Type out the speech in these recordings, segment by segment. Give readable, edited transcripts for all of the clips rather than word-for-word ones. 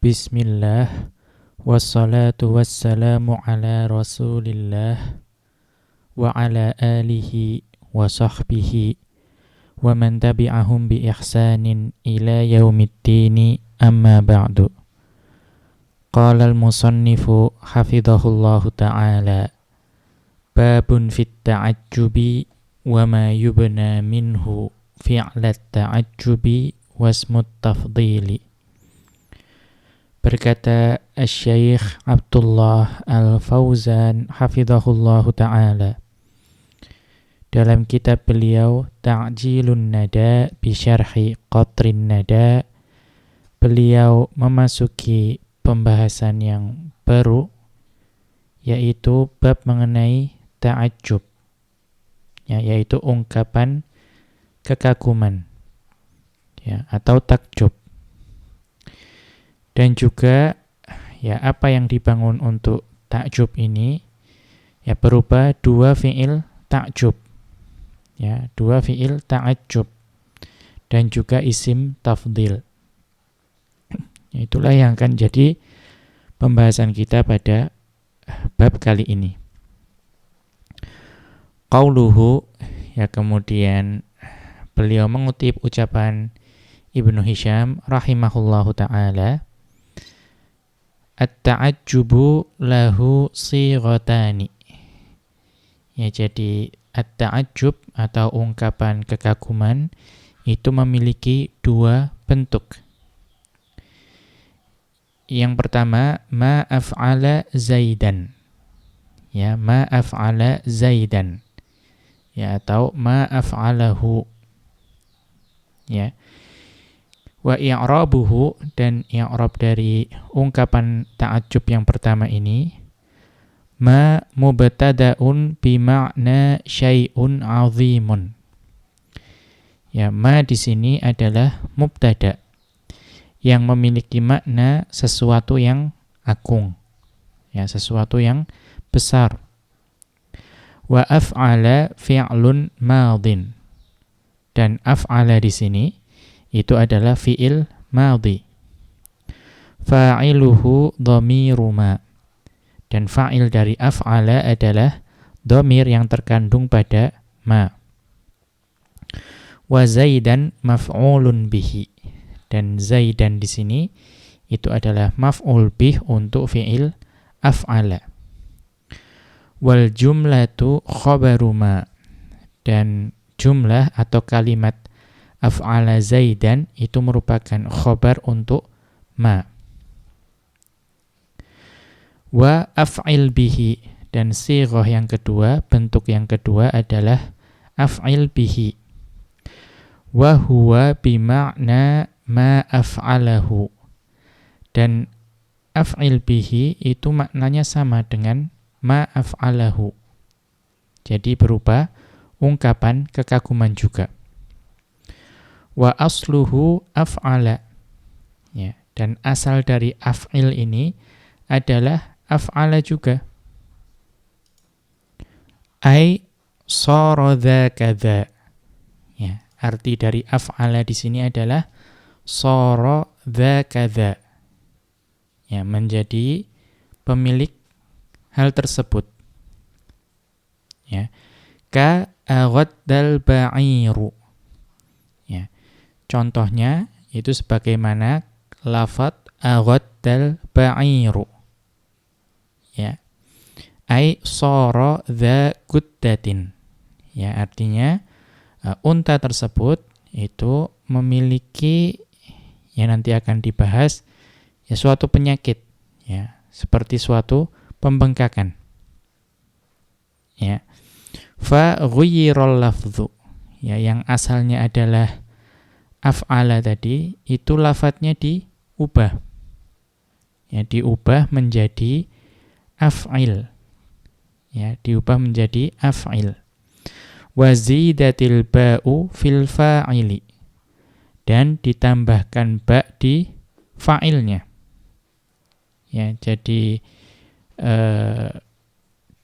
Bismillah, wassalatu wassalamu ala rasulillah, wa ala alihi wa sahbihi, wa man tabi'ahum bi ihsanin ila yaumiddini, amma ba'du. Qala al-musannifu hafidhahullahu ta'ala, babun fit ta'ajjubi wa ma yubna minhu fi'lat ta'ajjubi wasmut tafdili. Berkata Asy-Syaikh Abdullah Al-Fauzan hafizahullahu ta'ala dalam kitab beliau Ta'jilun Nada bi Syarhi Qatrin Nada, beliau memasuki pembahasan yang baru, yaitu bab mengenai ta'ajjub, yaitu ungkapan kekaguman, atau takjub. Dan juga apa yang dibangun untuk takjub ini berupa dua fi'il takjub, dua fi'il ta'ajjub dan juga isim tafdil. Itulah yang akan jadi pembahasan kita pada bab kali ini. Qauluhu, kemudian beliau mengutip ucapan Ibnu Hisham rahimahullahu ta'ala, at-ta'ajjubu lahu sighatani. Jadi at-ta'ajjub atau ungkapan kekaguman itu memiliki dua bentuk. Yang pertama, ma af'ala Zaidan. Ma af'ala Zaidan. Atau ma af'alahu. Wa i'rabuhu, dan i'rab dari ungkapan ta'ajjub yang pertama ini, ma mubtada'un bima'na syai'un 'azimun. Ma di sini adalah mubtada yang memiliki makna sesuatu yang agung, sesuatu yang besar. Wa af'ala fi'lun madin, dan af'ala di sini itu adalah fi'il madhi. Fa'iluhu dhamiru ma, dan fa'il dari af'ala adalah dhamir yang terkandung pada ma. Wa zaidan maf'ulun bihi, dan zaidan di sini itu adalah maf'ul bih untuk fi'il af'ala. Wal jumlatu khabaru ma, dan jumlah atau kalimat af'ala Zaidan itu merupakan khobar untuk ma. Wa af'il bihi, dan sighah yang kedua, bentuk yang kedua adalah af'il bihi. Wa huwa bima'na ma af'alahu, dan af'il bihi itu maknanya sama dengan ma af'alahu. Jadi berupa ungkapan kekaguman juga. Wa asluhu af'ala, dan asal dari af'il ini adalah af'ala juga. Ai sara dzakadza, arti dari af'ala di sini adalah sara dzakadza, menjadi pemilik hal tersebut. Ka aghaddal ba'iru, contohnya itu sebagaimana lafadz aghaddal ba'iru, ai sara dza guddatin, artinya unta tersebut itu memiliki, nanti akan dibahas, suatu penyakit, seperti suatu pembengkakan. Fa ghuyyiral lafdhu, yang asalnya adalah af'ala tadi, itu lafadznya diubah, diubah menjadi af'il, diubah menjadi af'il. Wa zidatil ba'u fil fa'ili, dan ditambahkan ba di fa'ilnya. Jadi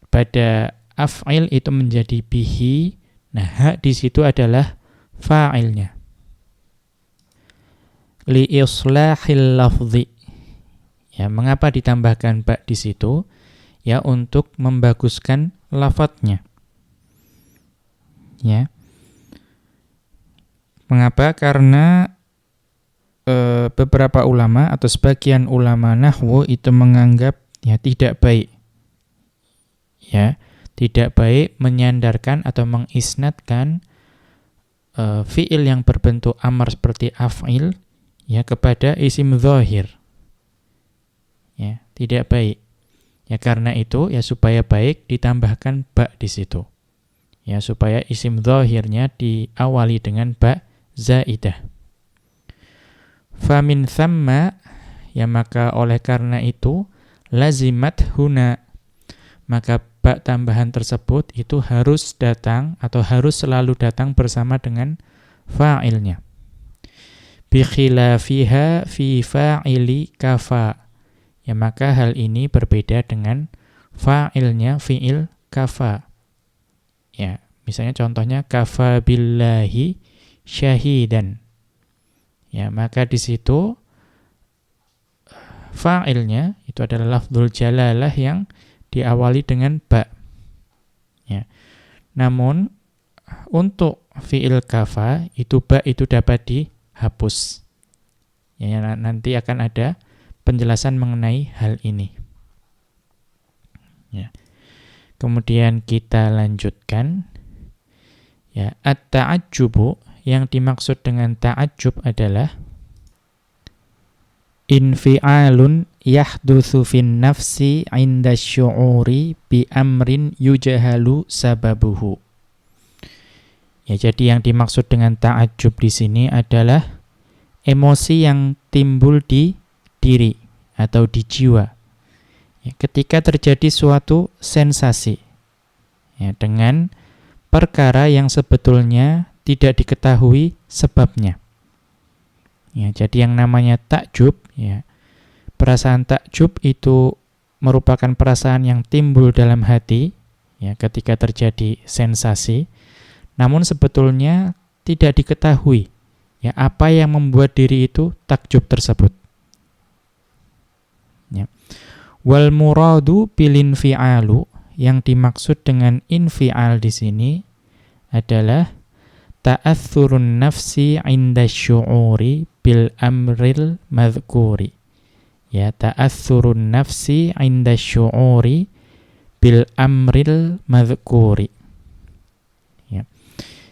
pada af'il itu menjadi bihi, ha di situ adalah fa'ilnya. Li islahil lafzi, Ya, mengapa ditambahkan ba di situ? Ya, untuk membaguskan lafadznya. Ya. Mengapa? Karena beberapa ulama atau sebagian ulama nahwu itu menganggap ya tidak baik. Ya, tidak baik menyandarkan atau mengisnadkan fiil yang berbentuk amar seperti af'il ya kepada isim dzahir. Ya, tidak baik. Ya, karena itu ya supaya baik ditambahkan ba di situ. Ya, supaya isim dzahirnya diawali dengan ba zaidah. Famin thamma, ya maka oleh karena itu lazimat huna, maka ba tambahan tersebut itu harus datang atau harus selalu datang bersama dengan fa'ilnya. Bi khilafiha fi fa'ili kafa, ya maka hal ini berbeda dengan fa'ilnya fi'il kafa. Ya, misalnya contohnya kafa billahi syahidan. Ya, maka di situ fa'ilnya itu adalah lafdzul jalalah yang diawali dengan ba. Ya. Namun untuk fi'il kafa itu ba itu dapat dihapus. Ya, nanti akan ada penjelasan mengenai hal ini. Ya. Kemudian kita lanjutkan. Ya, at-ta'ajjubu, yang dimaksud dengan ta'ajjub adalah infi'alun yahdutsu fin nafsi 'inda syu'uri bi amrin yujahalu sababuhu. Ya, jadi yang dimaksud dengan ta'ajjub di sini adalah emosi yang timbul di diri atau di jiwa. Ya, ketika terjadi suatu sensasi ya, dengan perkara yang sebetulnya tidak diketahui sebabnya. Ya, jadi yang namanya takjub, ya, perasaan takjub itu merupakan perasaan yang timbul dalam hati, ya, ketika terjadi sensasi, namun sebetulnya tidak diketahui, ya, apa yang membuat diri itu takjub tersebut. Ya. Wal muradu bil infi'alu, yang dimaksud dengan infi'al di sini adalah ta'athurun nafsi 'inda syu'uri bil amril madhkuri. Ya, ta'athurun nafsi 'inda syu'uri bil amril madhkuri. Ya.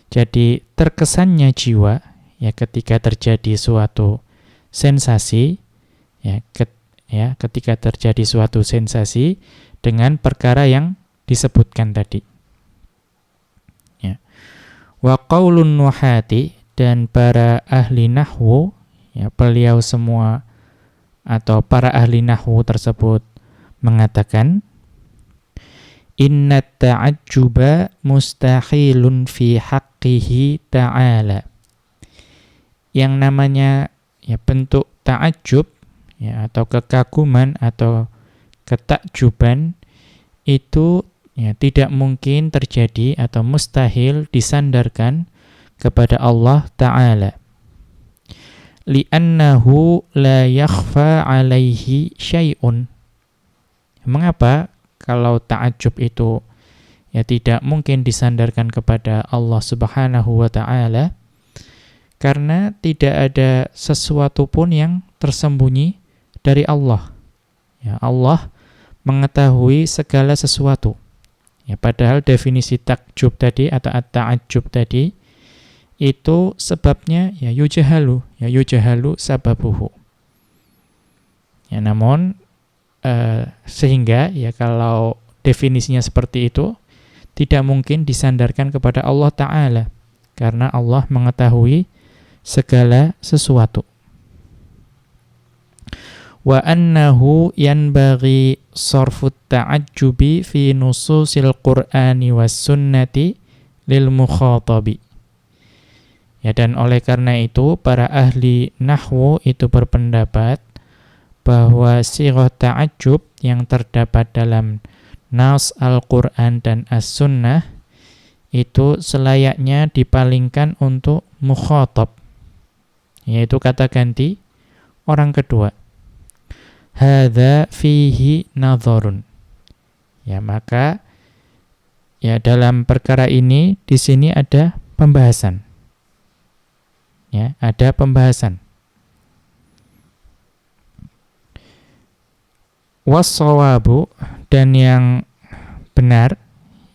Jadi terkesannya jiwa ya ketika terjadi suatu sensasi ya, ketika terjadi suatu sensasi dengan perkara yang disebutkan tadi. Wa qaulun nuhati, dan para ahli nahwu, ya, beliau semua atau para ahli nahwu tersebut mengatakan inna ta'ajjuba mustahilun fi haqqihi ta'ala. Yang namanya ya bentuk ta'ajjub ya, atau kekaguman atau ketakjuban itu ya, tidak mungkin terjadi atau mustahil disandarkan kepada Allah Ta'ala. Li'annahu la yakhfa alaihi syai'un. Mengapa? Kalau ta'ajub itu ya tidak mungkin disandarkan kepada Allah Subhanahu wa Ta'ala, karena tidak ada sesuatu pun yang tersembunyi dari Allah. Ya, Allah mengetahui segala sesuatu. Ya, padahal definisi takjub tadi atau at-ta'ajjub tadi itu sebabnya ya yujahalu sababuhu. Ya, namun sehingga ya kalau definisinya seperti itu tidak mungkin disandarkan kepada Allah Ta'ala, karena Allah mengetahui segala sesuatu. Wa annahu yanbaghi sarfut ta'ajjubi fi nususil Qur'ani was sunnati lil mukhatabi. Ya, dan oleh karena itu para ahli nahwu itu berpendapat bahwa sighah ta'ajjub yang terdapat dalam nas Al-Qur'an dan As-Sunnah itu selayaknya dipalingkan untuk mukhatab, yaitu kata ganti orang kedua. hadza fihi nadharun. Ya, maka ya dalam perkara ini di sini ada pembahasan. Ya, ada pembahasan. Was-shawabu, dan yang benar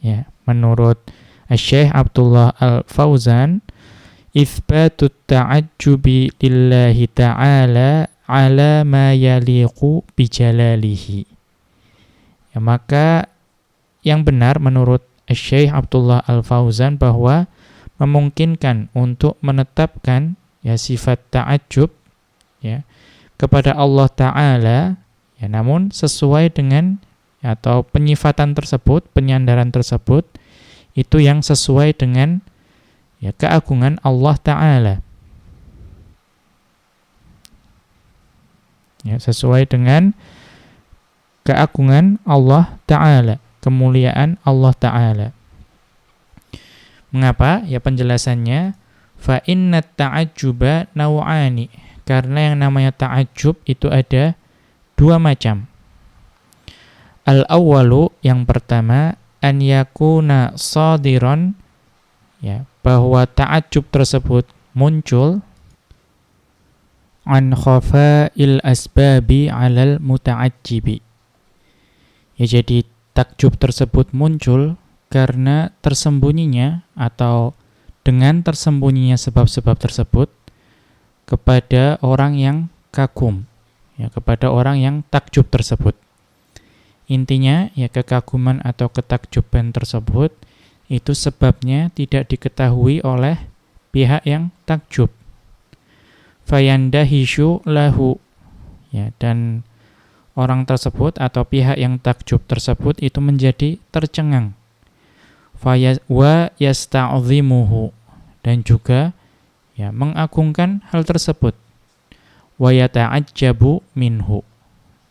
ya menurut Syekh Abdullah Al-Fauzan, itsbatut ta'ajjubi lillahi ta'ala ala ma yaliqu bijalalihi. Ya, maka yang benar menurut Syekh Abdullah Al-Fauzan bahwa memungkinkan untuk menetapkan ya sifat ta'ajjub ya kepada Allah Ta'ala, ya, namun sesuai dengan atau penyifatan tersebut, penyandaran tersebut itu yang sesuai dengan ya keagungan Allah Ta'ala. Ya, sesuai dengan keagungan Allah Ta'ala, kemuliaan Allah Ta'ala. Mengapa? Ya penjelasannya, fa inna ta'ajjuba naw'ani, karena yang namanya ta'ajjub itu ada dua macam. Al-awwalu, yang pertama, an yakuna shadiran, ya, bahwa ta'ajjub tersebut muncul an khafa'il asbabi 'alal muta'ajjibi. Ya, jadi takjub tersebut muncul karena tersembunyinya atau dengan tersembunyinya sebab-sebab tersebut kepada orang yang kagum, ya, kepada orang yang takjub tersebut. Intinya ya kekaguman atau ketakjuban tersebut itu sebabnya tidak diketahui oleh pihak yang takjub. Fayandahishu lahu, ya, dan orang tersebut atau pihak yang takjub tersebut itu menjadi tercengang. Wa yasta'zimuhu, dan juga ya mengagungkan hal tersebut. Wa yata'ajjabu minhu,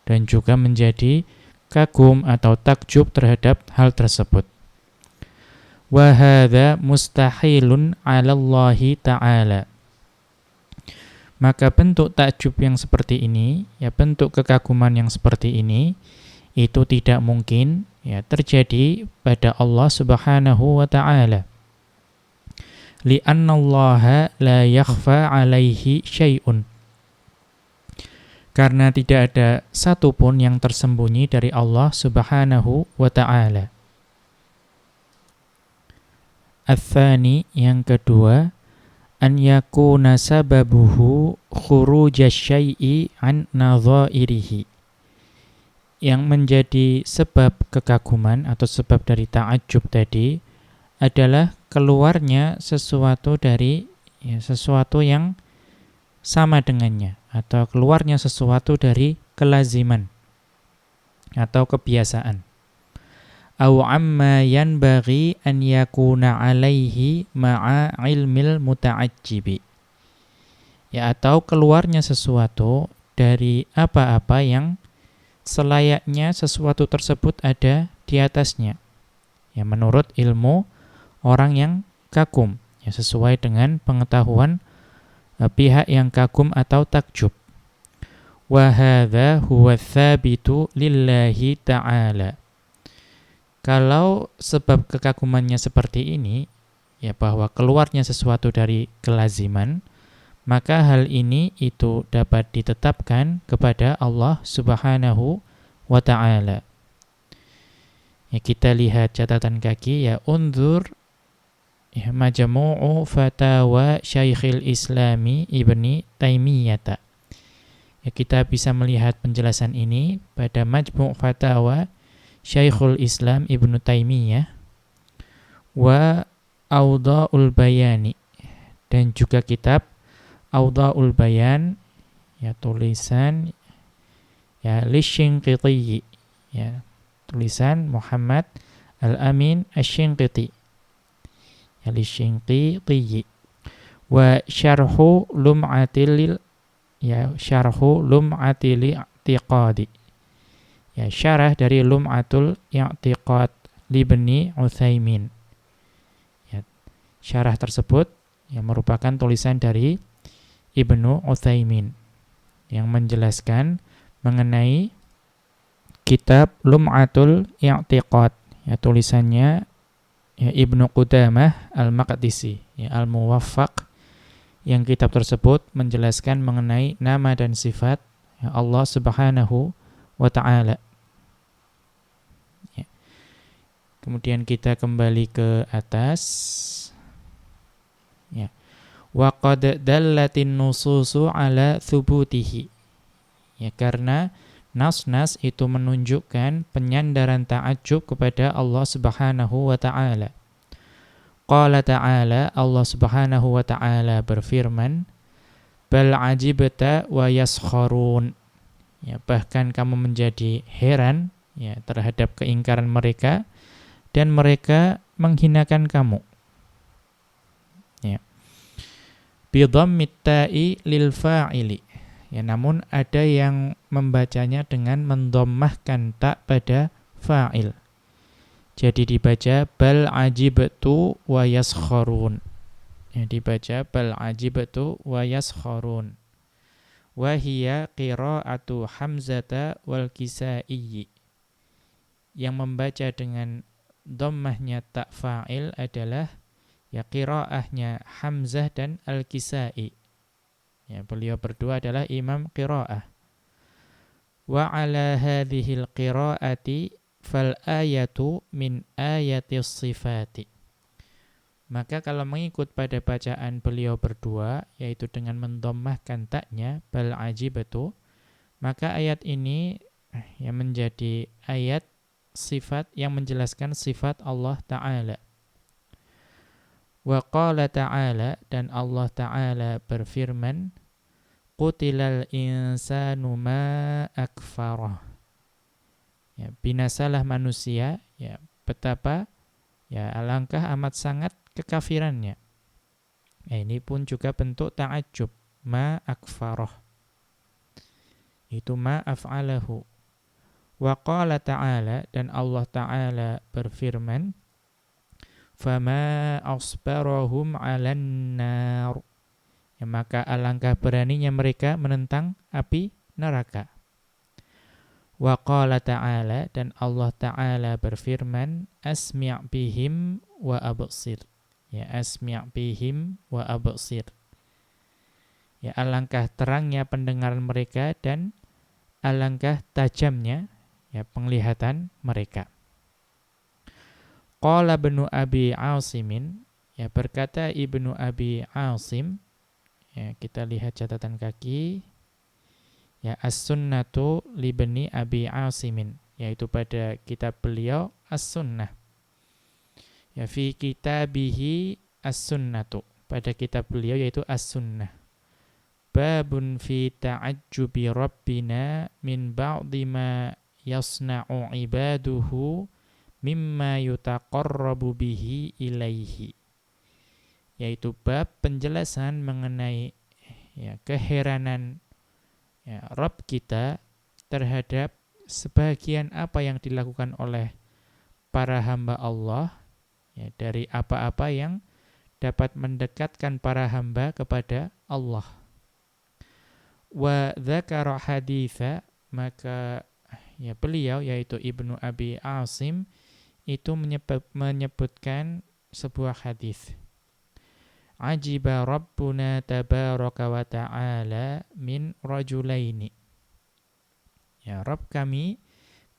dan juga menjadi kagum atau takjub terhadap hal tersebut. Wa hadza mustahilun 'ala Allah Ta'ala. Maka bentuk takjub yang seperti ini, ya bentuk kekaguman yang seperti ini, itu tidak mungkin ya terjadi pada Allah Subhanahu wa Ta'ala. Li'anna Allah la yakhfa 'alaihi syai'un. Karena tidak ada satupun yang tersembunyi dari Allah Subhanahu wa Ta'ala. Ats-tsani, yang kedua, an yakuna sababuhu khurujasy syai'i an nadhairihi. Yang menjadi sebab kekaguman atau sebab dari ta'ajjub tadi adalah keluarnya sesuatu dari ya, sesuatu yang sama dengannya, atau keluarnya sesuatu dari kelaziman atau kebiasaan. Au amma yanbaghi an yakuna alaihi ma'a ilmil muta'ajjibi. Ya, atau keluarnya sesuatu dari apa-apa yang selayaknya sesuatu tersebut ada di atasnya. Ya, menurut ilmu orang yang kagum, ya sesuai dengan pengetahuan pihak yang kagum atau takjub. Wa hadza huwa tsabitu lillahi ta'ala. Kalau sebab kekagumannya seperti ini, ya bahwa keluarnya sesuatu dari kelaziman, maka hal ini itu dapat ditetapkan kepada Allah Subhanahu wa Ta'ala. Ya, kita lihat catatan kaki, ya unzur ya Majmu'u Fatawa Syekhul Islami Ibni Taimiyah. Ya, kita bisa melihat penjelasan ini pada Majmu' Fatawa Syekhul Islam Ibnu Taimiyah wa Awdha'ul Bayani, dan juga kitab Awdha'ul Bayan, ya tulisan ya Lishinqiti, ya tulisan Muhammad Al-Amin Asy-Shinqiti, ya Lishinqiti, wa Syarhu Lum'atil, ya Syarhu Lum'atil I'tiqadi, ya syarah dari Lum'atul I'tiqad Libni Utsaimin. Ya, syarah tersebut yang merupakan tulisan dari Ibnu Utsaimin yang menjelaskan mengenai kitab Lum'atul I'tiqad, ya tulisannya ya Ibnu Qudamah Al-Maqdisi, ya Al-Muwaffaq, yang kitab tersebut menjelaskan mengenai nama dan sifat ya Allah Subhanahu wa ta'ala. Ya. Kemudian kita kembali ke atas. Ya. Wa qad dallatin nususu ala thubutihi. Ya, karena nas-nas itu menunjukkan penyandaran ta'ajub kepada Allah Subhanahu wa ta'ala. Qala ta'ala, Allah Subhanahu wa ta'ala berfirman, bal ajibta wa yaskharun. Ya, bahkan kamu menjadi heran ya terhadap keingkaran mereka dan mereka menghinakan kamu. Ya. Bi dhammit ta'i lil fa'ili. Ya, namun ada yang membacanya dengan mendommahkan tak pada fa'il. Jadi dibaca bal ajibtu wa yaskharun. Ya, dibaca bal ajibtu wa yaskharun. Wa hiya qira'atu Hamzata wal Kisai. Yang membaca dengan dhammahnya tak fa'il adalah ya qira'ahnya Hamzah dan Al-Kisai. Ya, beliau berdua adalah imam qira'ah. Wa ala hadhil qira'ati fal ayatu min ayatis sifati. Maka kalau mengikut pada bacaan beliau berdua, yaitu dengan mendommahkan taknya bal ajibatu, maka ayat ini yang menjadi ayat sifat yang menjelaskan sifat Allah Ta'ala. Wa qala ta'ala, dan Allah Ta'ala berfirman, Qutilal insanu ma akfarah. Ya, binasalah manusia, ya betapa ya alangkah amat sangat kekafirannya. Ya, ini pun juga bentuk ta'ajub, ma akfarah. Itu ma af'alahu. Wa qala ta'ala, dan Allah Ta'ala berfirman, fama asbarahum 'alan nar. Ya, maka alangkah beraninya mereka menentang api neraka. Wa qala ta'ala, dan Allah Ta'ala berfirman, asmi' bihim wa absir. Ya, asmi' bihim wa absir. Ya, alangkah terangnya pendengaran mereka dan alangkah tajamnya ya penglihatan mereka. Qala Ibnu Abi Asimin, ya berkata Ibnu Abi Asim. Ya, kita lihat catatan kaki. Ya, As-Sunnatu libni Abi Asimin, yaitu pada kitab beliau As-Sunnah. Ya, fi kitabihi As-Sunnatu, pada kitab beliau yaitu As-Sunnah. Babun fi ta'ajjubi rabbina min ba'di ma yasna'u ibaduhu mimma yutaqarrabu bihi ilaihi. Yaitu bab penjelasan mengenai ya, keheranan ya, Rabb kita terhadap sebagian apa yang dilakukan oleh para hamba Allah ya, dari apa-apa yang dapat mendekatkan para hamba kepada Allah. Wa dzakara haditsa, maka ya beliau yaitu Ibnu Abi Asim itu menyebutkan sebuah hadis. Ajiba Rabbuna tabaraka wa ta'ala min rajulaini. Ya, Rabb kami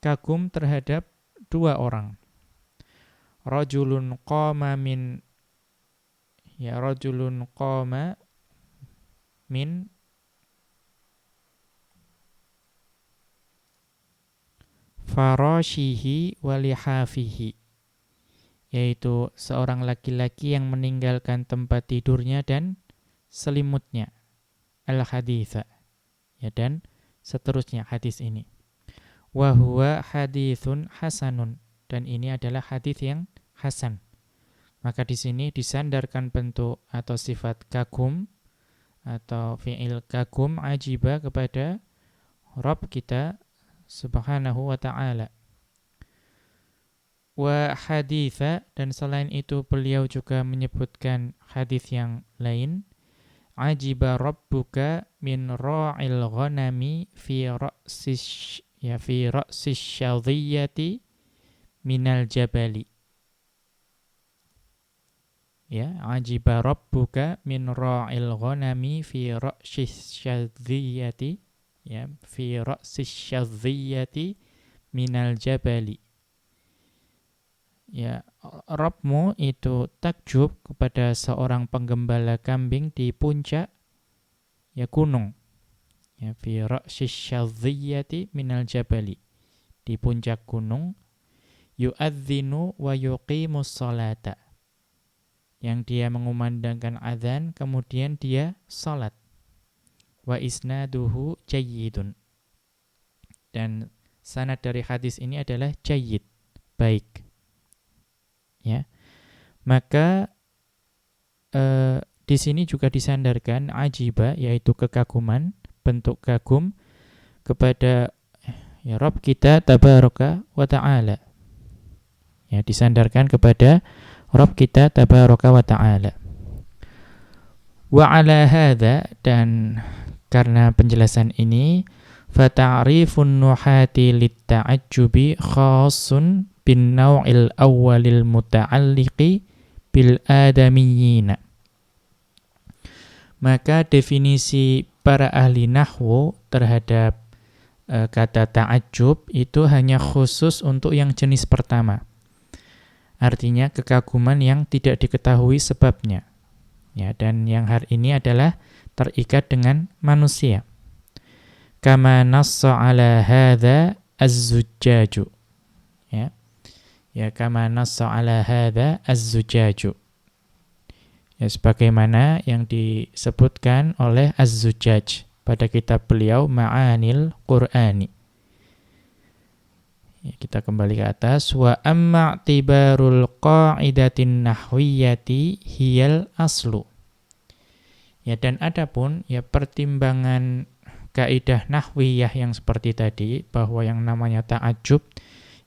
kagum terhadap dua orang. Rajulun qama min farashihi wa lihafihi. Yaitu seorang laki-laki yang meninggalkan tempat tidurnya dan selimutnya. Al-haditha. Ya, dan seterusnya hadis ini. Wa huwa hadithun hasanun. Dan ini adalah hadis yang hasan. Maka di sini disandarkan bentuk atau sifat kagum atau fi'il kagum ajiba kepada Rabb kita Subhanahu wa ta'ala. Wa haditha, dan selain itu beliau juga menyebutkan hadis yang lain. ajiba rabbuka min ra'il ghanami fi ra'sis syadhiyati minal jabali. Ya, ajiba rabbuka min ra'il ghanami fi ra'sis syadhiyati, ya, fi ra'sis syadhiyati minal jabali. Ya, Rabbmu itu takjub kepada seorang penggembala kambing di puncak ya gunung. Ya, fi ra'sis syadhiyati minal jabali, di puncak gunung, yu'adzinu wa yuqimus sholata, yang dia mengumandangkan azan kemudian dia salat. Wa isnaduhu jayyidun, dan sanad dari hadis ini adalah jayyid, baik. Ya, maka di sini juga disandarkan ajiba, yaitu kekaguman, bentuk kagum kepada ya Rabb kita tabaraka wa ta'ala. Ya, disandarkan kepada Rabb kita tabaraka wa ta'ala. Wa ala hadza, dan karena penjelasan ini, fa ta'rifun nuhati lit-ta'ajjubi khassun bin naw'il awwalil muta'alliqi bil adamiyyin. Maka definisi para ahli nahwu terhadap kata ta'ajjub itu hanya khusus untuk yang jenis pertama. Artinya kekaguman yang tidak diketahui sebabnya. Ya, dan yang hari ini adalah terikat dengan manusia. Kama nassa ala hadza az-zujjaju. Ya. Ya, kama nassa ala hadza az-zujjaju. Ya, sebagaimana yang disebutkan oleh Az-Zujjaj pada kitab beliau Ma'anil Qur'ani. Ya, kita kembali ke atas. Wa amma tibarul qa'idatin nahwiyati hiyal aslu. Ya, dan adapun ya pertimbangan kaidah nahwiyah yang seperti tadi, bahwa yang namanya ta'ajjub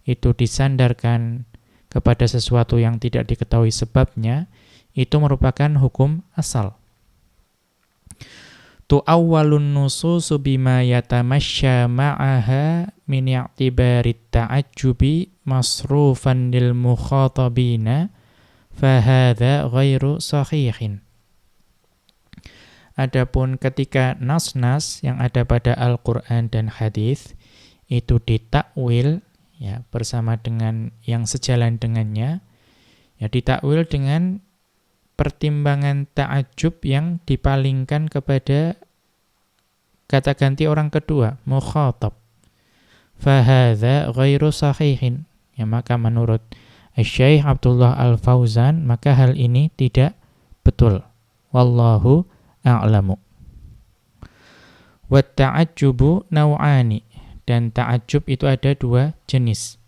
itu disandarkan kepada sesuatu yang tidak diketahui sebabnya, itu merupakan hukum asal. Tu'awwalun nususu bima yatamashya ma'aha min i'tibarit ta'ajjubi masrufan lil mukhatabina fahadha ghairu sahihin. Adapun ketika nas-nas yang ada pada Al-Qur'an dan hadis itu ditakwil ya bersama dengan yang sejalan dengannya, ya ditakwil dengan pertimbangan ta'ajjub yang dipalingkan kepada kata ganti orang kedua, mukhatab. Fahadha ghairu sahihin. Ya, maka menurut Syekh Abdullah Al-Fauzan, maka hal ini tidak betul. Wallahu a'lamu. Wa ta'ajjubu naw'ani. Dan ta'ajjub itu ada dua jenis.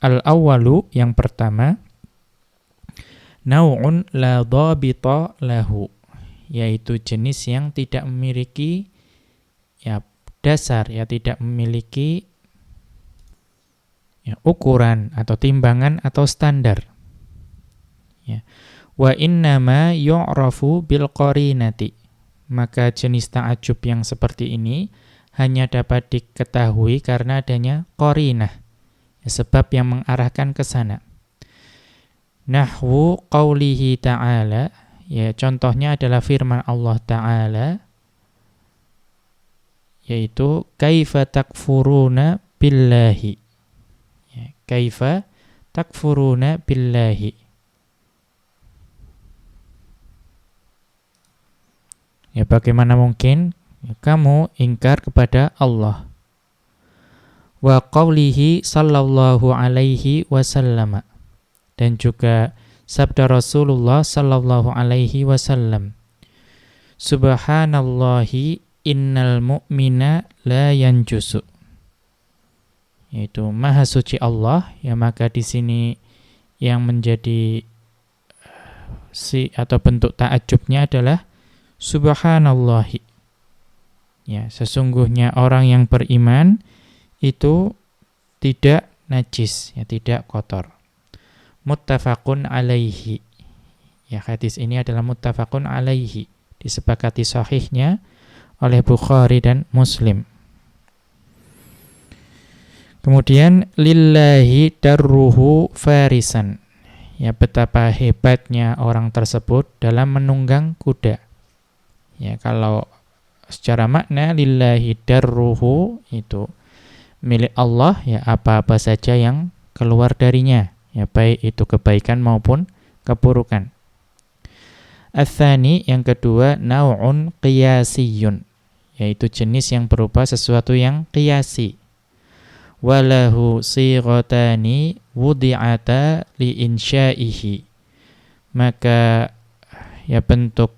Al-awwalu, yang pertama, naw'un la dhabita lahu, yaitu jenis yang tidak memiliki ya dasar, ya tidak memiliki ya ukuran atau timbangan atau standar. Ya. Wa innama yu'rafu bil qarinati. Maka jenis ta'ajjub yang seperti ini hanya dapat diketahui karena adanya qarinah, ya, sebab yang mengarahkan ke sana. Nahwu qaulihi ta'ala, ya contohnya adalah firman Allah Ta'ala, yaitu kaifa takfuruna billahi. Ya, kaifa takfuruna billahi. Ya, bagaimana mungkin ya, kamu ingkar kepada Allah. Wa qaulihi sallallahu alaihi wasallam, dan juga sabda Rasulullah sallallahu alaihi wasallam, subhanallahi innal mu'mina la yanjusu, yaitu maha suci Allah, ya maka di sini yang menjadi atau bentuk ta'ajjubnya adalah subhanallahi. Ya, sesungguhnya orang yang beriman itu tidak najis, ya tidak kotor. Muttafaqun alaihi. Ya, hadis ini adalah muttafaqun alaihi, disepakati sahihnya oleh Bukhari dan Muslim. Kemudian lillahi darruhu farisan. Ya, betapa hebatnya orang tersebut dalam menunggang kuda. Ya, kalau secara makna lillahi darruhu itu milik Allah, ya apa-apa saja yang keluar darinya, ya baik itu kebaikan maupun keburukan. Ats-tsani, yang kedua, nau'un qiyasiyun, yaitu jenis yang berupa sesuatu yang qiyasi. Walahu sighatani wudi'ata liinsya'ihi. Maka ya bentuk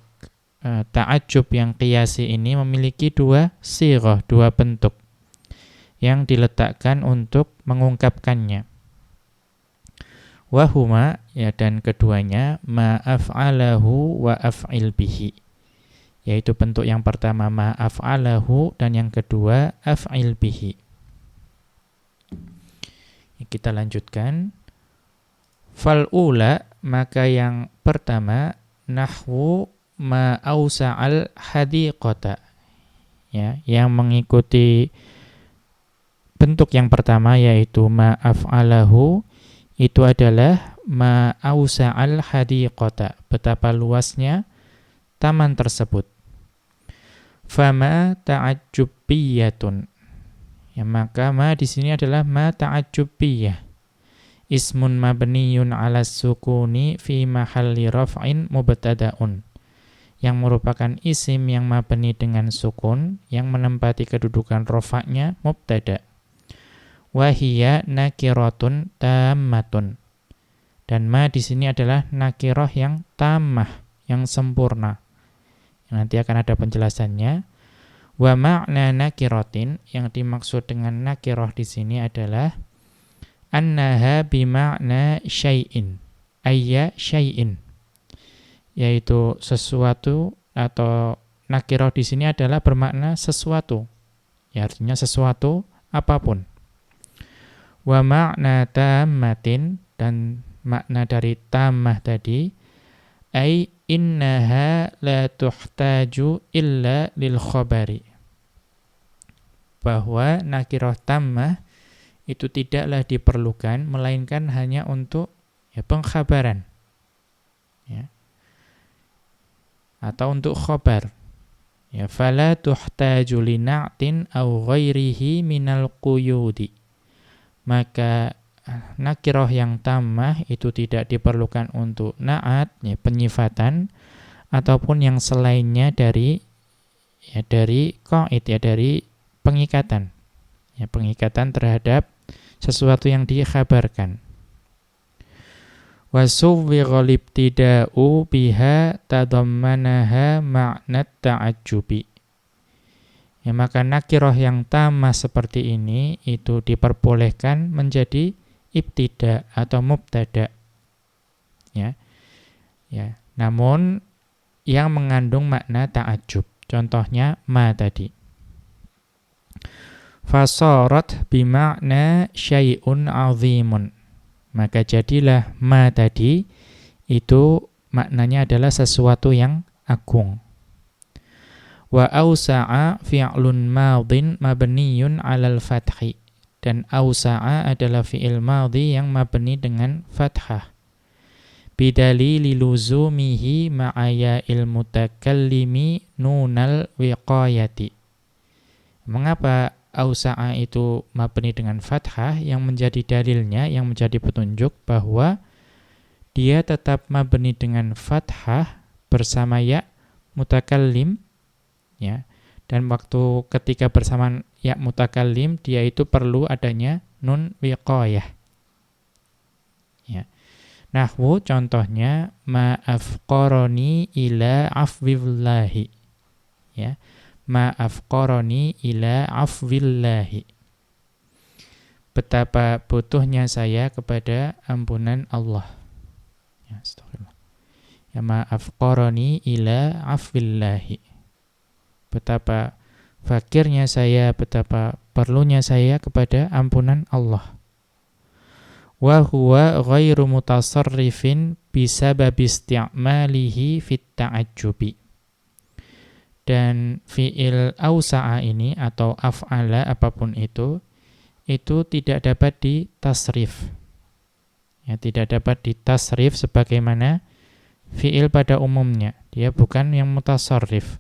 ta'ajjub yang qiyasi ini memiliki dua sighah, dua bentuk yang diletakkan untuk mengungkapkannya. Wahuma, ya dan keduanya, ma af'alahu wa af'il bihi. Yaitu bentuk yang pertama ma af'alahu dan yang kedua af'il bihi. Kita lanjutkan. Fal'ula, maka yang pertama, nahwu ma ausa'al hadiqata. Ya, yang mengikuti bentuk yang pertama yaitu ma af'alahu, itu adalah ma ausa'al hadiqata, betapa luasnya taman tersebut. Fama ta'ajjubiyatun. Ya, maka ma di sini adalah ma ta'ajjubiyah. Ismun mabniyun 'ala sukuni fi mahalli raf'in mubtada'un. Yang merupakan isim yang mabni dengan sukun yang menempati kedudukan rafa'nya mubtada'. Wa hiya nakiratun tammatun. Dan ma di sini adalah nakirah yang tammah, yang sempurna. Nanti akan ada penjelasannya. Wa ma'na nakiratin, yang dimaksud dengan nakirah di sini adalah annaha bima'na syai'in, ayya syai'in, yaitu sesuatu, atau nakirah di sini adalah bermakna sesuatu. Ya, artinya sesuatu apapun. Wa ma'na tammatin, dan makna dari tammah tadi ai innaha la tuhtaju illa lil khabari, bahwa nakirah tammah itu tidaklah diperlukan melainkan hanya untuk pengkhabaran, ya, atau untuk khabar. Ya, fala tuhtaju li na'tin aw ghairihi minal quyudi. Maka nakirah yang tammah itu tidak diperlukan untuk na'at, ya, penyifatan, ataupun yang selainnya dari qaid, ya dari pengikatan, ya pengikatan terhadap sesuatu yang dikhabarkan. Wa suwwighal ibtida'u biha tadammanaha ma'nat ta'ajjubi. Ya, maka nakirah yang tammah seperti ini itu diperbolehkan menjadi ibtida atau mubtada. Ya. Ya, namun yang mengandung makna ta'ajjub. Contohnya ma tadi. Fasarat bima'na syai'un 'azimun. Maka jadilah ma tadi itu maknanya adalah sesuatu yang agung. Wa ausa'a fi'lun madhin mabniyun 'alal fathi. Dan ausa'a adalah fi'il madhi yang mabni dengan fathah. Bidalili luzumihi ma'aya ilmutakallimi nunal wiqayati. Mengapa ausa'a itu mabni dengan fathah? Yang menjadi dalilnya, yang menjadi petunjuk bahwa dia tetap mabni dengan fathah bersama ya mutakallim, ya. Dan waktu ketika bersama ya mutakallim, dia itu perlu adanya nun wiqayah. Ya. Nahwu contohnya ma afqarani ila afwillahi. Ya. Ma afqarani ila afwillahi. Betapa butuhnya saya kepada ampunan Allah. Ya, astagfirullah. Ya, ma afqarani ila afwillahi. Betapa fakirnya saya, betapa perlunya saya kepada ampunan Allah. wa huwa ghairu mutasarrifin bisabab isti'malihi fit ta'ajjubi. Dan fi'il ausa'a ini atau af'ala apapun itu tidak dapat ditasrif. Ya, tidak dapat ditasrif sebagaimana fi'il pada umumnya. Dia bukan yang mutasarrif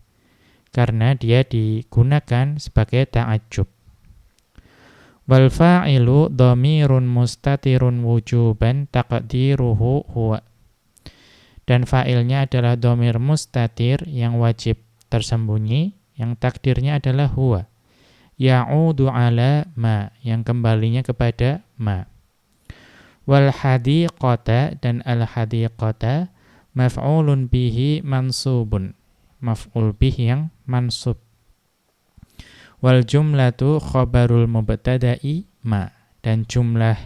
karena dia digunakan sebagai ta'ajjub. Wal fa'ilu dhamirun mustatirun wujuban taqdiruhu huwa. Dan fa'ilnya adalah dhamir mustatir yang wajib tersembunyi, yang takdirnya adalah huwa. Ya'udu ala ma, yang kembalinya kepada ma. Wal hadiqata, dan al hadiqata maf'ulun bihi mansubun, maf'ul bihi yang mansub. Wal jumlatu khabarul mubtada'i ma, dan jumlah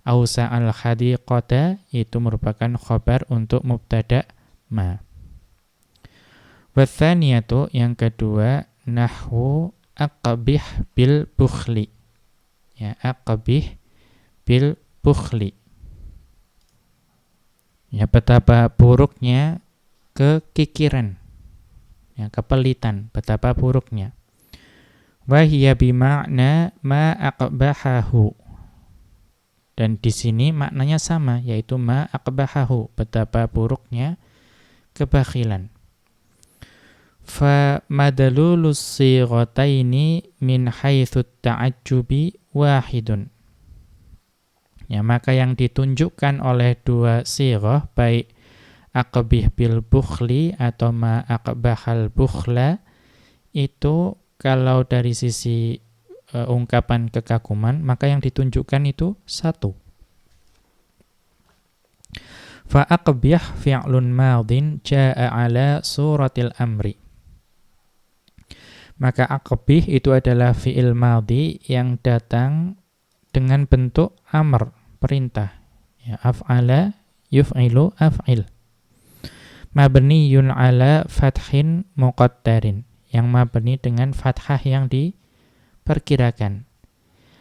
ausa al hadiqata itu merupakan khabar untuk mubtada' ma. Wathaniyatu, yang kedua, nahwu aqbih bil bukhli. Ya, aqbih bil bukhli. Ya, betapa buruknya kekikiran. Ya, kepelitan, betapa buruknya. Wa hiya bima'na ma aqbahahu. Dan di sini maknanya sama, yaitu ma aqbahahu, betapa buruknya kebakhilan. Fa madalulus sighataini min haitsu ta'ajjubi wahidun. Ya, maka yang ditunjukkan oleh dua sighah, baik aqbih bil bukhli atau ma aqbahal bukhla, itu kalau dari sisi ungkapan kekaguman, maka yang ditunjukkan itu satu. Fa aqbih fi'lun madin jaa'a ala suratil amri. Maka aqbih itu adalah fi'il madhi yang datang dengan bentuk amr, perintah. Ya, af'ala yuf'ilu af'il. Mabniyun ala fathin muqaddarin, yang mabni dengan fathah yang diperkirakan.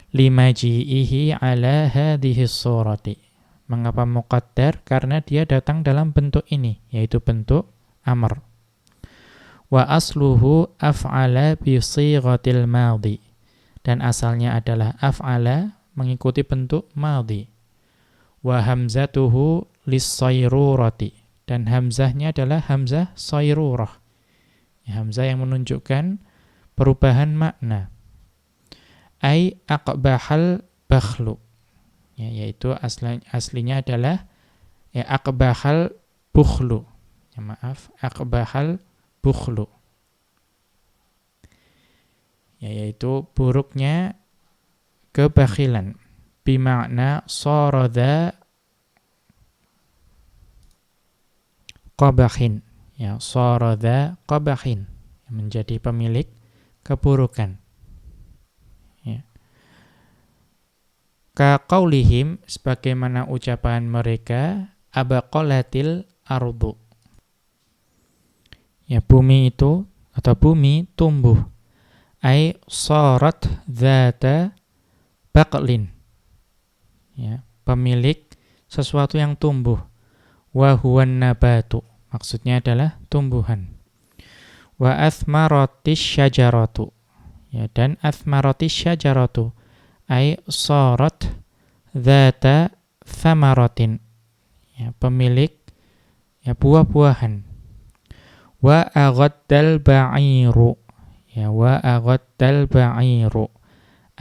Limaji'ihi ala hadhihi surati. Mengapa muqaddar? Karena dia datang dalam bentuk ini, yaitu bentuk amr. Wa asluhu af'ala bi sighatil madhi. Dan asalnya adalah af'ala mengikuti bentuk madhi. Wa hamzatuhu lis-sayrurati. Dan hamzahnya adalah hamzah sayrurah. Ya, hamzah yang menunjukkan perubahan makna. Ai aqbahal bakhlu. Ya, yaitu aslinya adalah ya aqbahal bukhlu. Ya, maaf, aqbahal bukhlu. Ya, yaitu buruknya kebakhilan. Bimakna sarada qabahin. Ya, sarada qabahin, menjadi pemilik keburukan. Ya. Ka qaulihim, sebagaimana ucapan mereka, abaqalatil ardu. Ya, bumi itu atau bumi tumbuh. Ai sarat dzata baqlin. Ya, pemilik sesuatu yang tumbuh. Wa huwan nabatu, maksudnya adalah tumbuhan. Wa athmaratis syajaratu. Ya, dan athmaratis syajaratu ai sarat dzata thamaratin. Ya, pemilik ya buah-buahan. Wa aghaddal ba'iru. Ya, wa aghaddal ba'iru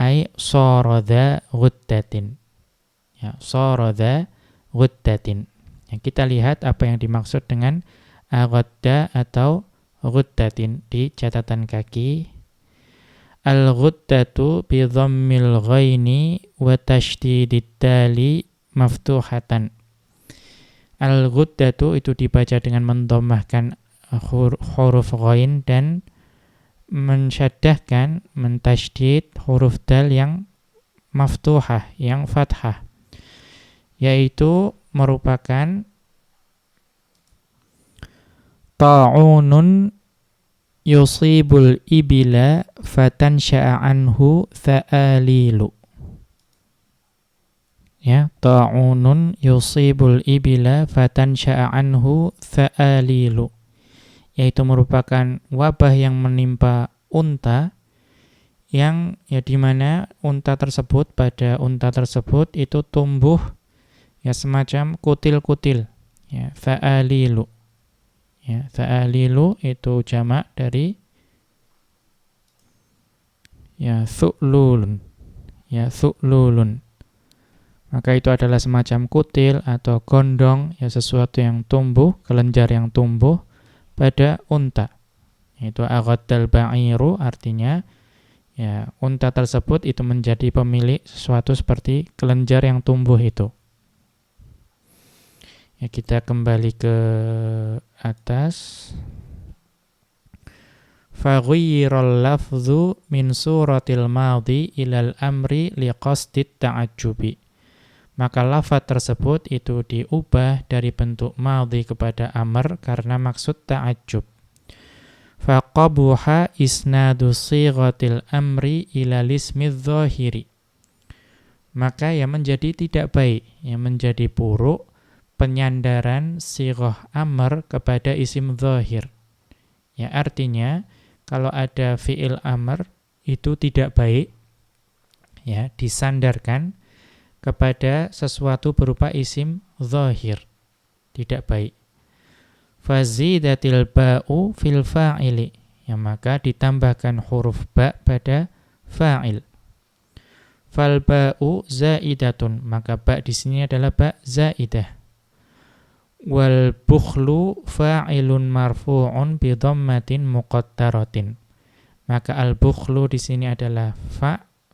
ai sarada ghuddatin. Ya, sarada ghuddatin. Ya, kita lihat apa yang dimaksud dengan aghadda atau ghuddatin di catatan kaki. Al-ghuddatu bi dhammil ghaini wa tasydidid dali maftuhatan. Al-ghuddatu itu dibaca dengan mendomahkan huruf ghain dan mensyaddahkan, mentasydid huruf dal yang maftuhah, yang fathah, yaitu merupakan ta'unun yusibul ibila fatansha'a anhu tha'alilu. Ya, ta'unun yusibul ibila fatansha'a anhu tha'alilu, yaitu merupakan wabah yang menimpa unta, yang ya di mana unta tersebut, pada unta tersebut itu tumbuh ya semacam kutil-kutil, ya, tha'alilu. Ya, tha'alilu itu jamak dari ya thu'lulun. Ya, thu'lulun. Maka itu adalah semacam kutil atau gondong, ya sesuatu yang tumbuh, kelenjar yang tumbuh pada unta. Itu aghaddal ba'iru, artinya ya unta tersebut itu menjadi pemilik sesuatu seperti kelenjar yang tumbuh itu. Ya, kita kembali ke atas. Faghayyirul lafdhu min suratil madhi ilal amri liqasdit ta'ajjubi. Maka lafaz tersebut itu diubah dari bentuk madhi kepada amr karena maksud ta'ajjub. Faqabuha isnadu sighatil amri ila lismi dzahiri. Maka yang menjadi tidak baik, yang menjadi buruk penyandaran sighah amr kepada isim dzahir. Ya, artinya kalau ada fi'il amr itu tidak baik ya disandarkan kepada sesuatu berupa isim zahir, tidak baik. Fazidatil ba'u fil fa'ili, ya maka ditambahkan huruf ba pada fa'il. Fal ba'u zaidatun, maka ba di sini adalah ba zaidah. Wal bukhlu fa'ilun marfu'un bi dhammatin muqaddaratin. Maka al bukhlu di sini adalah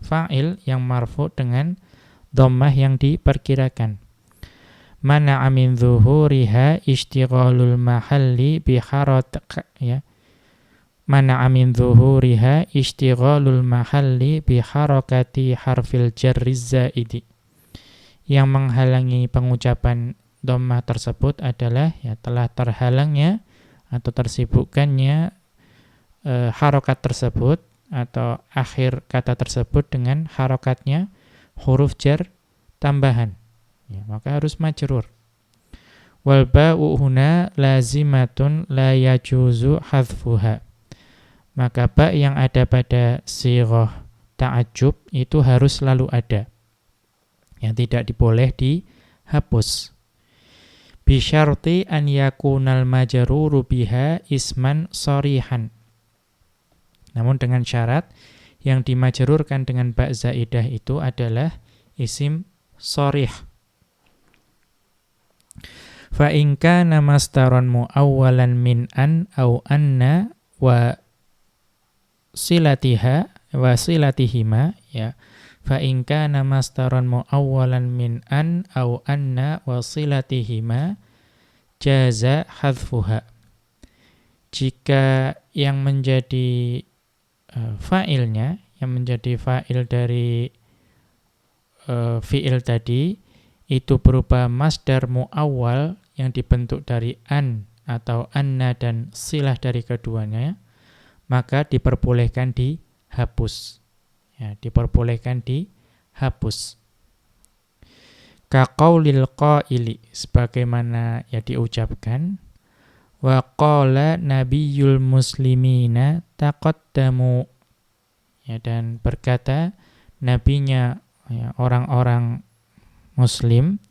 fa'il yang marfu' dengan dhammah yang diperkirakan. Mana'a min zuhuriha ishtighalul mahalli bi ya. Mana'a min zuhuriha ishtighalul mahalli bi harakati harfil jarri zaidi. Yang menghalangi pengucapan dhammah tersebut adalah ya telah terhalangnya atau tersibukkannya harokat tersebut atau akhir kata tersebut dengan harokatnya huruf jar tambahan, ya, maka harus majrur. Wal ba'u huna lazimatun la yajuzu hadfuha. Maka ba yang ada pada sighah ta'ajjub itu harus selalu ada, yang tidak diboleh dihapus. Bi syarti an yakunal majruru biha isman sharihan. Namun dengan syarat yang dimajrurkan dengan ba zaidah itu adalah isim sharih. Fa in kana masdaran muawwalan min an au anna wa silatihima, ya. Fa in kana masdaran muawwalan min an au anna wa silatihima jaza hadfuha. Jika yang menjadi fa'ilnya, yang menjadi fa'il dari fi'il tadi itu berupa masdar mu'awwal yang dibentuk dari an atau anna dan silah dari keduanya, maka diperbolehkan dihapus. Ya, diperbolehkan dihapus. Ka qaulil qaili, sebagaimana ya diucapkan, wa qala nabiyyul muslimina taqaddamu, ya, dan berkata nabinya ya, orang-orang muslim,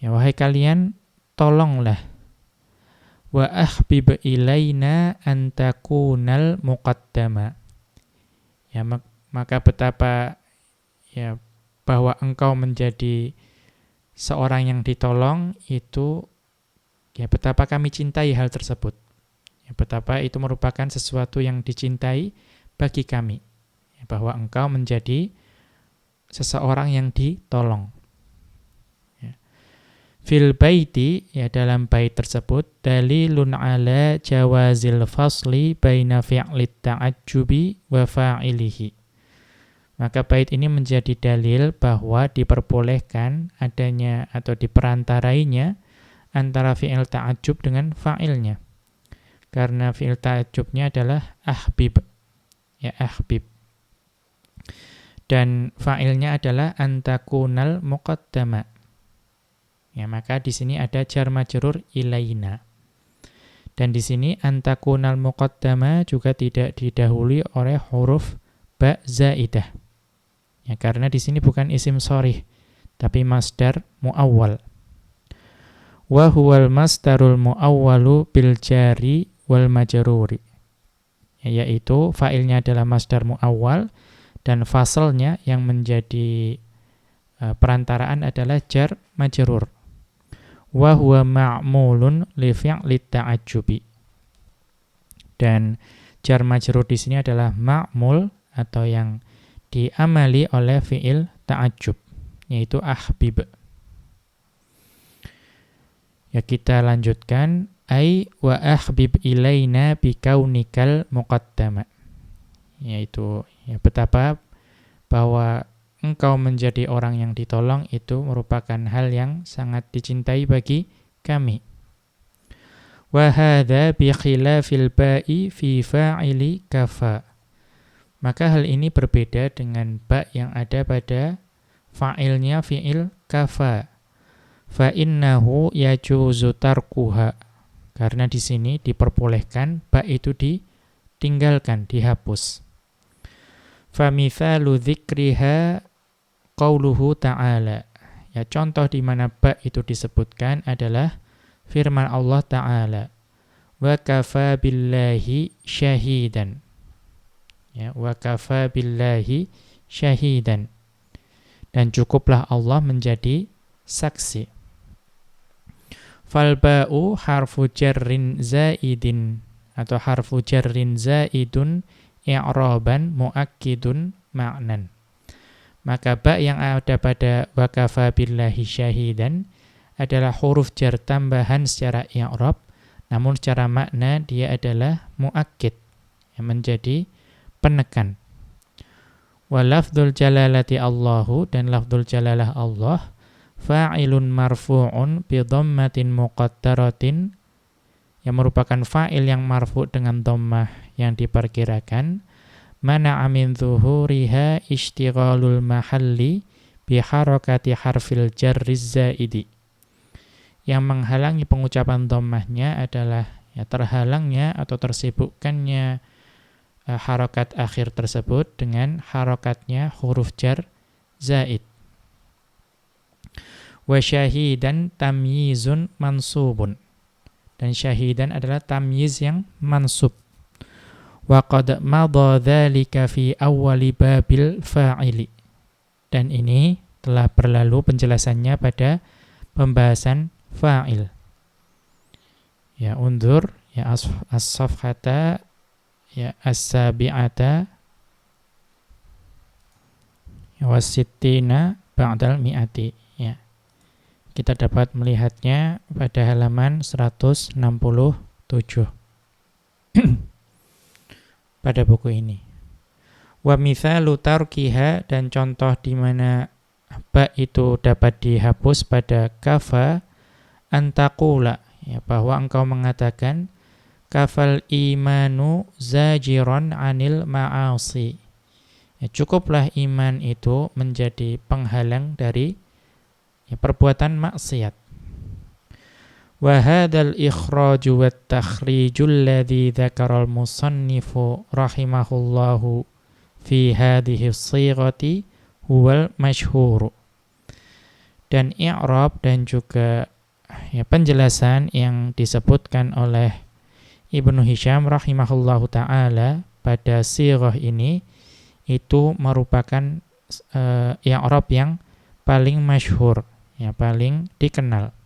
ya wahai kalian tolonglah. Wa ahbib ilaina an takunal muqaddama, ya maka betapa ya bahwa engkau menjadi seorang yang ditolong itu, ya betapa kami cintai hal tersebut. Ya, betapa itu merupakan sesuatu yang dicintai bagi kami. Ya, bahwa engkau menjadi seseorang yang ditolong. Ya. Fil baiti, ya dalam bait tersebut, dalilun ala jawazil fasli baina fi'lit ta'ajjubi wa fa'ilihi. Maka bait ini menjadi dalil bahwa diperbolehkan adanya atau diperantarainya antara fi'il ta'ajjub dengan fa'ilnya. Karena fi'il ta'ajjubnya adalah ahbib. Ya, ahbib. dan fa'ilnya adalah antakunal muqaddama. Ya, maka di sini ada jar majrur ilaina. Dan di sini antakunal muqaddama juga tidak didahului oleh huruf ba zaidah. Ya, karena di sini bukan isim sharih, tapi masdar muawwal. Wa huwal masdarul muawwalu bil jari wal majruri. Ya, yaitu fa'ilnya adalah masdar muawwal dan fasalnya yang menjadi perantaraan adalah jar majrur. Wa huwa ma'mulun li fi'li ta'ajjubi. Dan jar majrur di sini adalah ma'mul atau yang diamali oleh fi'il ta'ajjub, yaitu ahbib. Ya, kita lanjutkan. Ai wa ahbib ilaina bikaunikal muqaddama. Yaitu ya, betapa bahwa engkau menjadi orang yang ditolong itu merupakan hal yang sangat dicintai bagi kami. Wa hadza bi khilafil ba'i fi fa'ili kafa. Maka hal ini berbeda dengan ba yang ada pada fa'ilnya fi'il kafa. Fa innahu yajuzu tarkuha. Karena di sini diperbolehkan ba itu ditinggalkan, dihapus. Fa mithalu dzikriha qauluhu ta'ala. Ya, contoh di mana ba itu disebutkan adalah firman Allah Ta'ala. Wa kafa billahi syahidan. Ya, wa kafa billahi syahidan. Dan cukuplah Allah menjadi saksi. Fal ba'u harfu jarrin zaidin atau harfu jarrin zaidun i'raban muakkidun ma'nan. Maka ba yang ada pada wa kafa billahi syahidan adalah huruf jar tambahan secara i'rab, namun secara makna dia adalah muakkid, yang menjadi penekan. Wa lafdzul jalalati Allahu, dan lafdzul jalalah Allah fa'ilun marfu'un bi dhammatin muqaddaratin, yang merupakan fa'il yang marfu' dengan dhammah yang diperkirakan, mana'a min zuhuriha ishtighalul mahalli bi harakati harfil jarriz zaidi. Yang menghalangi pengucapan dhammahnya adalah ya, terhalangnya atau tersibukkannya harakat akhir tersebut dengan harakatnya huruf jar zaid. Wa syahidan tamyizun mansubun. Dan syahidan adalah tamyiz yang mansub. Wa qad madha dzalika fi awwali babil fa'ili. Dan ini telah berlalu penjelasannya pada pembahasan fa'il. Ya, undur ya as-safhata ya as-sabi'ata ya was-sittina ba'dal mi'ati. Ya. Kita dapat melihatnya pada halaman 167 pada buku ini. Wa mithalu tarkiha, dan contoh di mana ba itu dapat dihapus pada kafa antaqula, ya, bahwa engkau mengatakan kafal imanu zajiran anil ma'asi. Ya, cukuplah iman itu menjadi penghalang dari perbuatan maksiat. Wa hadzal ikhraju wat takhrijul ladzi dzakaral musannifu rahimahullahu fi hadhihi shighati huwal masyhur. Dan i'rab dan juga ya, penjelasan yang disebutkan oleh Ibnu Hisham rahimahullahu taala pada shighah ini itu merupakan i'rab yang paling masyhur, ya, paling dikenal.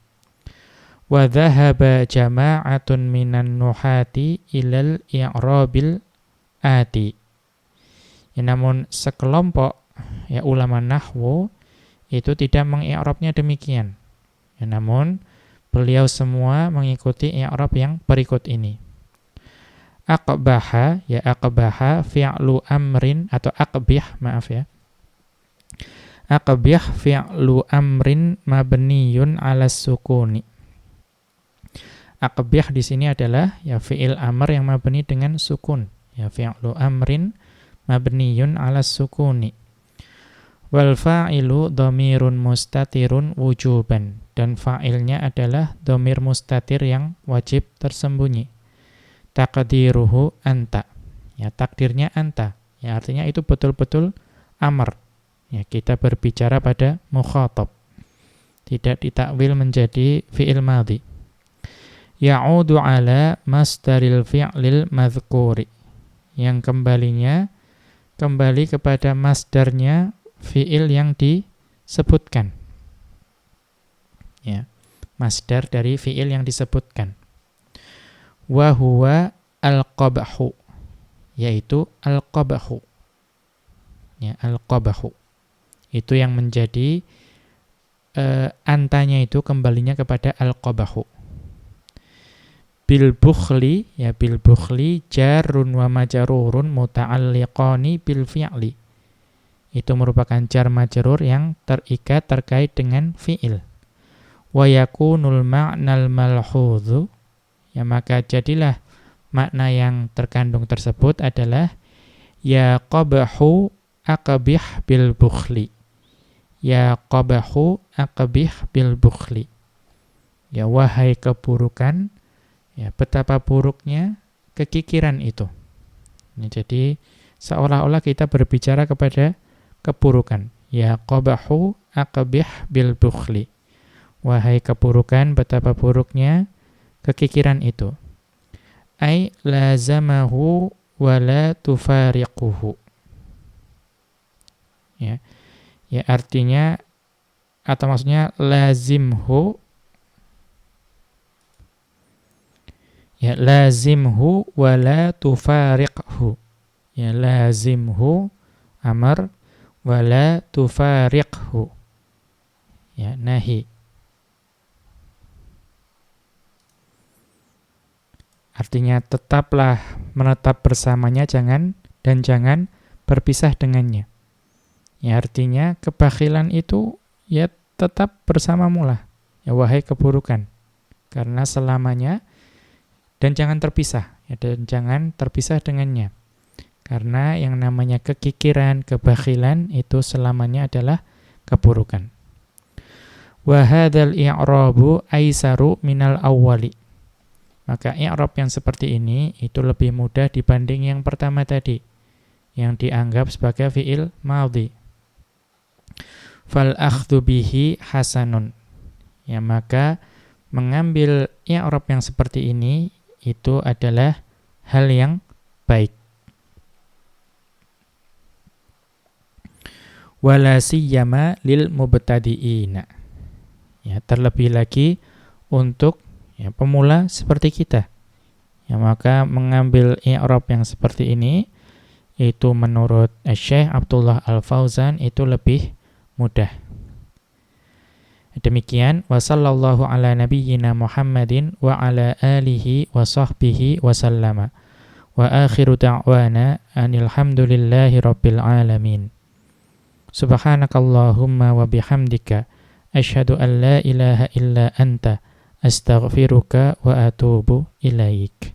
Wa dhahaba jama'atun minan nuhati ilal i'rabil ati. Ya, namun sekelompok ya ulama nahwu itu tidak mengi'rabnya demikian. Ya, namun beliau semua mengikuti i'rab yang berikut ini. Aqbaha, ya, aqbaha fi'lu amrin atau aqbih, maaf ya. Aqbih fi'lu amrin mabniyun 'alas sukuni. Aqbih di sini adalah ya fi'il amr yang mabni dengan sukun. Ya, fi'lu amrin mabniyun 'alas sukuni. Wal fa'ilu dhamirun mustatirun wujuban, dan fa'ilnya adalah dhamir mustatir yang wajib tersembunyi. Taqdiruhu anta, ya takdirnya anta, ya artinya itu betul-betul amr. Ya, kita berbicara pada mukhatab, tidak ditakwil menjadi fi'il madhi. Ya'udu ala masdaril fi'lil madhkuri, yang kembali kepada masdarnya fi'il yang disebutkan. Ya, masdar dari fi'il yang disebutkan. Wa huwa al-qabhu, yaitu al-qabhu. Ya, al-qabhu. Itu yang menjadi antanya itu kembalinya kepada al-qabhu. Bil bukhli, ya bil bukhli jarun wa majrurun muta'alliqani bil fi'li. Itu merupakan jar majrur yang terikat terkait dengan fi'il. Wa yakunul ma'nal malhudhu, ya maka jadilah makna yang terkandung tersebut adalah ya qabahu aqbih bil bukhli. Ya qabahu aqbih bil bukhli. Ya wahai keburukan, ya betapa buruknya kekikiran itu. Ya, jadi seolah-olah kita berbicara kepada keburukan. Ya qabahu aqbih bil bukhli. Wahai keburukan, betapa buruknya kekikiran itu. Ai lazamahu wa la tufariquhu. Ya. Ya artinya atau maksudnya lazimhu, ya lazimhu wa la tufariqhu. Ya lazimhu amr wa la tufariqhu. Ya nahi. Artinya tetaplah menetap bersamanya, jangan berpisah dengannya. Ya artinya kebakhilan itu ya tetap bersamamu lah. Ya wahai keburukan. Karena selamanya, dan jangan terpisah, ya, dan jangan terpisah dengannya. Karena yang namanya kekikiran, kebakhilan itu selamanya adalah keburukan. Wa hadzal i'rabu aisaru minal awwali. Maka i'rab yang seperti ini itu lebih mudah dibanding yang pertama tadi, yang dianggap sebagai fi'il madhi. Fal akhdhu bihi hasanun. Ya maka mengambil i'rab yang seperti ini itu adalah hal yang baik. Wala siyama lil mubtadi'ina. Ya terlebih lagi untuk ya pemula seperti kita. Ya maka mengambil i'rab yang seperti ini itu menurut Syekh Abdullah Al-Fauzan itu lebih mudah. Demikian wa sallallahu ala nabiyyina Muhammadin wa ala alihi wa sahbihi wa sallama. Wa akhiru da'wana anil hamdulillahi rabbil alamin. Subhanakallahumma wa bihamdika asyhadu an la ilaha illa anta astaghfiruka wa atubu ilaik.